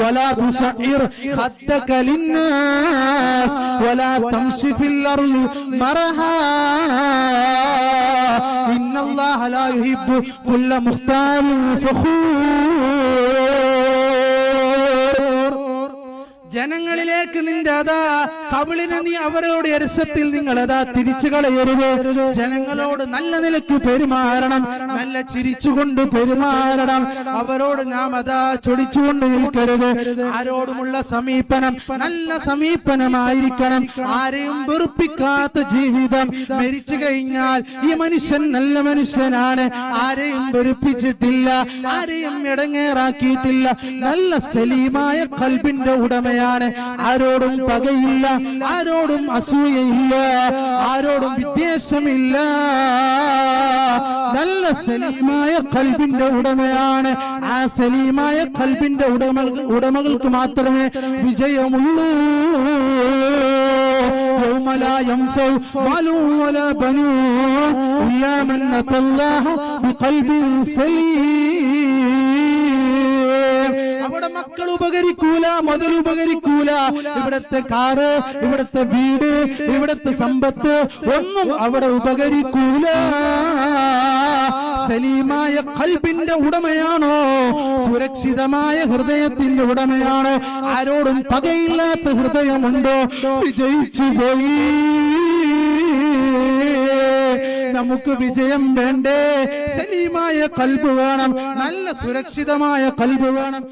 ولا تصعر خدك للناس ولا تمشي في الأرض مرحا إن الله لا يحب كل مختال فخور. ജനങ്ങളിലേക്ക് നിന്റെ അതാ കവിളിനെ നീ അവരോട് എരസത്തിൽ നിങ്ങൾ അതാ തിരിച്ചു കളയരുത്. ജനങ്ങളോട് നല്ല നിലയ്ക്ക് പെരുമാറണം, നല്ല ചിരിച്ചുകൊണ്ട് പെരുമാറണം. അവരോട് നാം അതാ ചൊടിച്ചുകൊണ്ട് നിൽക്കരുത്. ആരോടുമുള്ള സമീപനം നല്ല സമീപനമായിരിക്കണം. ആരെയും വെറുപ്പിക്കാത്ത ജീവിതം. മരിച്ചു കഴിഞ്ഞാൽ ഈ മനുഷ്യൻ നല്ല മനുഷ്യനാണ്, ആരെയും വെറുപ്പിച്ചിട്ടില്ല, ആരെയും ഇടങ്ങേറാക്കിയിട്ടില്ല, നല്ല സലീമായ ഖൽബിന്റെ ഉടമയാണ്. ആരോടും പകയില്ല, ആരോടും അസൂയയില്ല, ആരോടും വിദ്വേഷമില്ല. നല്ല സലീമായ ഖൽബിന്റെ ഉടമയാണ്. ആ സലീമായ ഖൽബിന്റെ ഉടമകൾക്ക് മാത്രമേ വിജയമുള്ളൂ. يوم لا ينفع مال ولا بنون إلا من أتى الله بقلب سليم. അവിടെ മക്കൾ ഉപകരിക്കൂല, മുതൽ ഉപകരിക്കൂല, ഇവിടത്തെ കാറ്, ഇവിടത്തെ വീട്, ഇവിടത്തെ സമ്പത്ത് ഒന്നും അവിടെ ഉപകരിക്കൂല. സലീമായ ഖൽബിന്റെ ഉടമയാണോ, സുരക്ഷിതമായ ഹൃദയത്തിന്റെ ഉടമയാണോ, ആരോടും പകയില്ലാത്ത ഹൃദയമുണ്ടോ, വിജയിച്ചു പോയി. നമുക്ക് വിജയം വേണ്ടേ? സലീമായ ഖൽബ് വേണം, നല്ല സുരക്ഷിതമായ ഖൽബ് വേണം.